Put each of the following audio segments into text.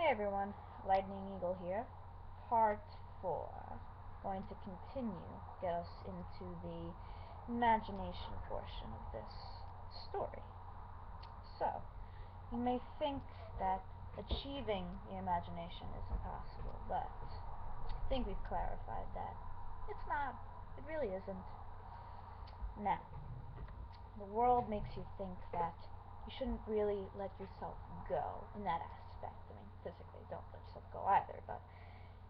Hey everyone, Lightning Eagle here, part 4. Going to continue, get us into the imagination portion of this story. So, you may think that achieving the imagination is impossible, but I think we've clarified that it's not. It really isn't. Now, the world makes you think that you shouldn't really let yourself go in that aspect. I mean, physically, don't let yourself go either, but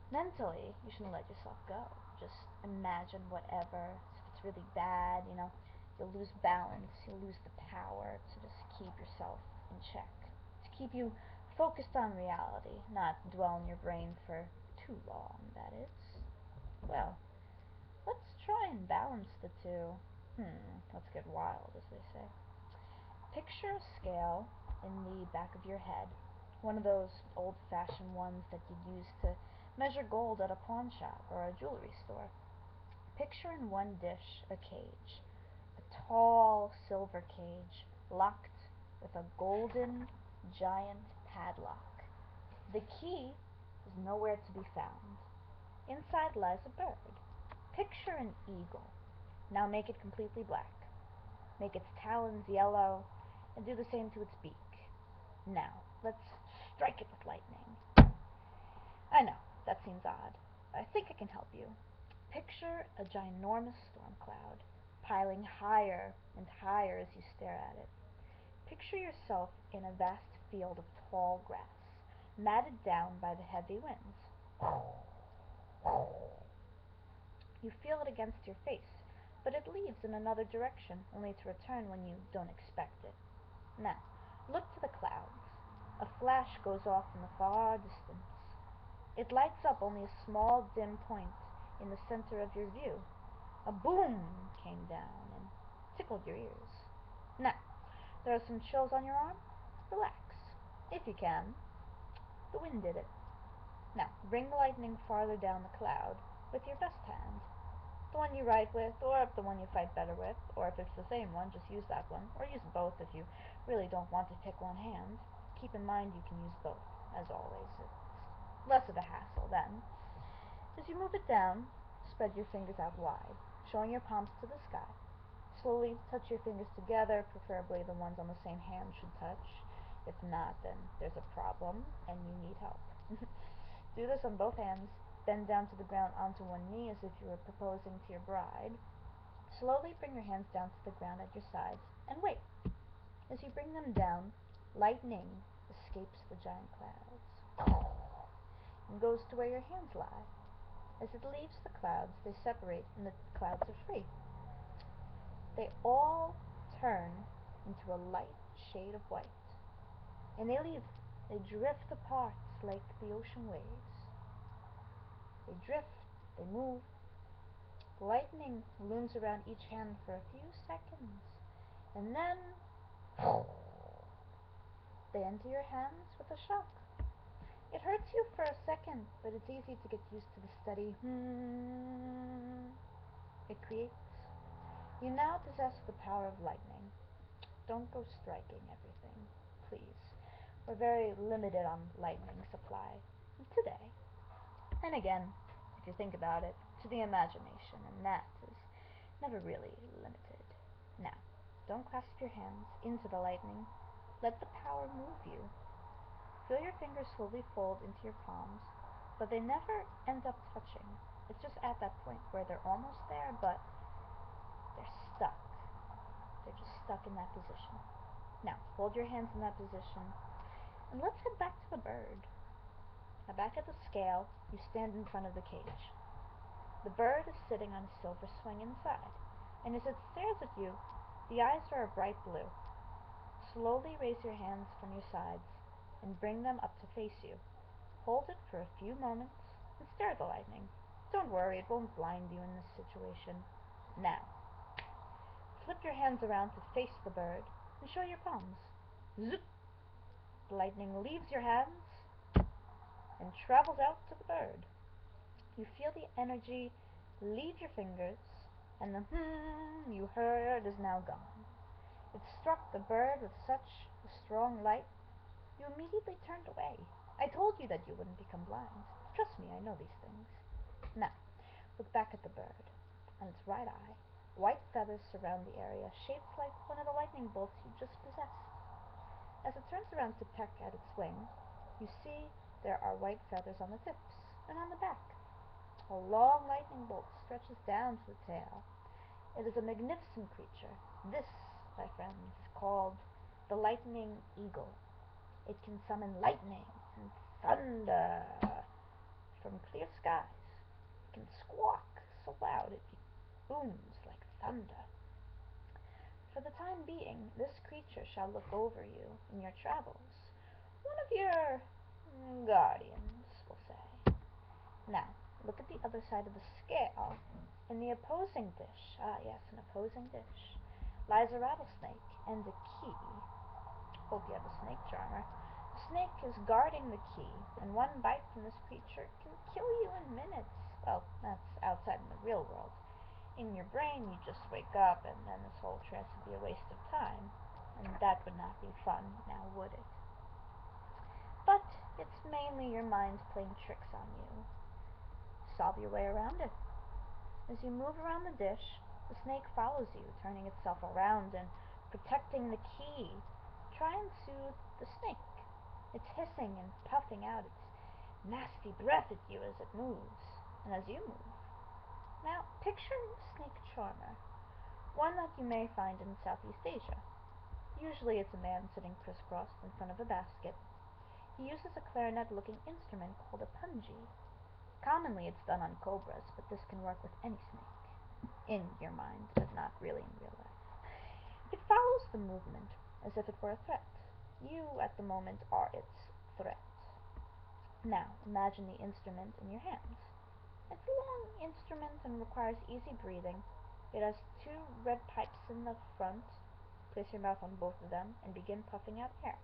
mentally, you shouldn't let yourself go. Just imagine whatever. If it's really bad, you'll lose balance, you'll lose the power to just keep yourself in check. To keep you focused on reality, not dwell in your brain for too long, that is. Well, let's try and balance the two. Let's get wild, as they say. Picture a scale in the back of your head, one of those old-fashioned ones that you'd use to measure gold at a pawn shop or a jewelry store. Picture in one dish a cage, a tall silver cage locked with a golden giant padlock. The key is nowhere to be found. Inside lies a bird. Picture an eagle. Now make it completely black. Make its talons yellow and do the same to its beak. Now, let's strike it with lightning. I know, that seems odd. I think I can help you. Picture a ginormous storm cloud, piling higher and higher as you stare at it. Picture yourself in a vast field of tall grass, matted down by the heavy winds. You feel it against your face, but it leaves in another direction, only to return when you don't expect it. Now, look to the clouds. A flash goes off in the far distance. It lights up only a small dim point in the center of your view. A boom came down and tickled your ears. Now, there are some chills on your arm. Relax, if you can. The wind did it. Now, bring the lightning farther down the cloud with your best hand. The one you write with, or the one you fight better with, or if it's the same one, just use that one, or use both if you really don't want to pick one hand. Keep in mind you can use both, as always. It's less of a hassle then. As you move it down, spread your fingers out wide, showing your palms to the sky. Slowly touch your fingers together, preferably the ones on the same hand should touch. If not, then there's a problem, and you need help. Do this on both hands. Bend down to the ground onto one knee as if you were proposing to your bride. Slowly bring your hands down to the ground at your sides, and wait. As you bring them down, lightning escapes the giant clouds and goes to where your hands lie. As it leaves the clouds, they separate and the clouds are free. They all turn into a light shade of white, and they drift apart like the ocean waves. They drift, they move. The lightning looms around each hand for a few seconds, and then they enter your hands with a shock. It hurts you for a second, but it's easy to get used to the steady it creates. You now possess the power of lightning. Don't go striking everything, please. We're very limited on lightning supply today. And again, if you think about it, to the imagination, and that is never really limited. Now, don't clasp your hands into the lightning. Let the power move you. Feel your fingers slowly fold into your palms, but they never end up touching. It's just at that point where they're almost there, but they're stuck. They're just stuck in that position. Now, hold your hands in that position, and let's head back to the bird. Now back at the scale, you stand in front of the cage. The bird is sitting on a silver swing inside, and as it stares at you, the eyes are a bright blue. Slowly raise your hands from your sides and bring them up to face you. Hold it for a few moments and stare at the lightning. Don't worry, it won't blind you in this situation. Now, flip your hands around to face the bird and show your palms. Zip! The lightning leaves your hands and travels out to the bird. You feel the energy leave your fingers, and the you heard is now gone. It struck the bird with such a strong light You immediately turned away. I told you that you wouldn't become blind. Trust me, I know these things. Now, look back at the bird. On its right eye, white feathers surround the area, shaped like one of the lightning bolts you just possessed. As it turns around to peck at its wing, you see there are white feathers on the tips and on the back. A long lightning bolt stretches down to the tail. It is a magnificent creature. This, my friends, is called the lightning eagle. It can summon lightning and thunder from clear skies. It can squawk so loud it booms like thunder. For the time being, this creature shall look over you in your travels. One of your guardians, we'll say. Now, look at the other side of the scale. In the opposing dish, yes, an opposing dish, lies a rattlesnake and a key. Hope you have a snake charmer. The snake is guarding the key, and one bite from this creature can kill you in minutes. Well, that's outside in the real world. In your brain, you just wake up, and then this whole trance would be a waste of time. And that would not be fun, now would it? But it's mainly your mind playing tricks on you. Solve your way around it. As you move around the dish, the snake follows you, turning itself around and protecting the key. Try and soothe the snake. It's hissing and puffing out its nasty breath at you as it moves, and as you move. Now, picture a snake charmer, one that you may find in Southeast Asia. Usually it's a man sitting crisscrossed in front of a basket. He uses a clarinet-looking instrument called a punji. Commonly it's done on cobras, but this can work with any snake. In your mind, but not really in real life. It follows the movement as if it were a threat. You, at the moment, are its threat. Now, imagine the instrument in your hands. It's a long instrument and requires easy breathing. It has two red pipes in the front. Place your mouth on both of them and begin puffing out air.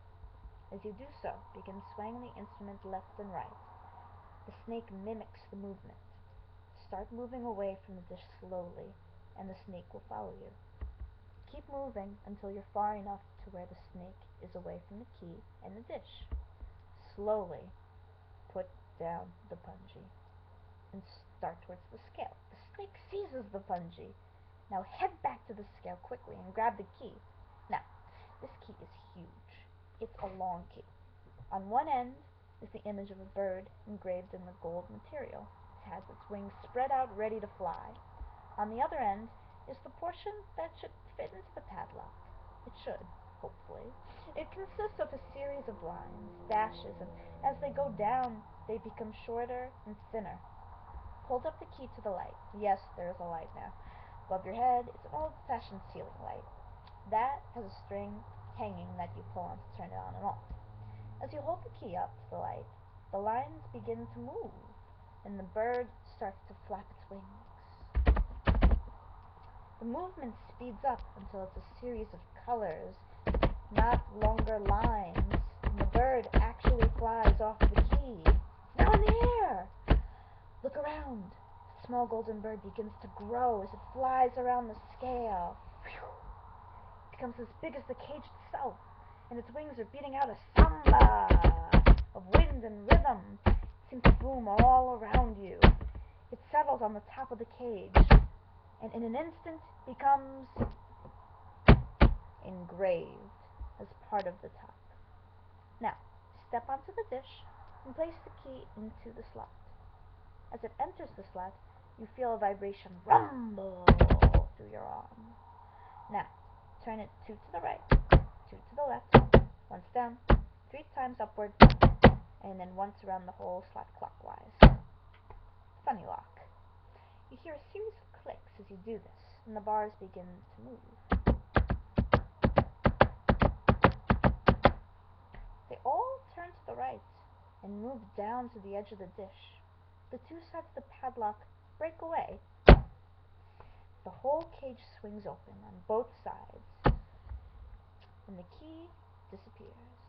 As you do so, begin swaying the instrument left and right. The snake mimics the movement. Start moving away from the dish slowly, and the snake will follow you. Keep moving until you're far enough to where the snake is away from the key and the dish. Slowly put down the punji and start towards the scale. The snake seizes the punji. Now head back to the scale quickly and grab the key. Now, this key is huge. It's a long key. On one end is the image of a bird engraved in the gold material. It has its wings spread out ready to fly. On the other end is the portion that should fit into the padlock. It should, hopefully. It consists of a series of lines, dashes, and as they go down, they become shorter and thinner. Hold up the key to the light. Yes, there is a light now. Above your head is an old-fashioned ceiling light. That has a string hanging that you pull on to turn it on and off. As you hold the key up to the light, the lines begin to move, and the bird starts to flap its wings. The movement speeds up until it's a series of colors, not longer lines, and the bird actually flies off the key. It's now in the air! Look around. The small golden bird begins to grow as it flies around the scale. It becomes as big as the cage itself, and its wings are beating out a samba of wind and rhythm. It seems to boom all around you. It settles on the top of the cage, and in an instant becomes engraved as part of the top. Now, step onto the dish and place the key into the slot. As it enters the slot, you feel a vibration rumble through your arm. Now, turn it 2 to the right, 2 to the left, once down, 3 times upward, and then once around the whole slot clockwise. Funny lock. You hear a series of clicks as you do this, and the bars begin to move. They all turn to the right and move down to the edge of the dish. The two sides of the padlock break away. The whole cage swings open on both sides, and the key disappears.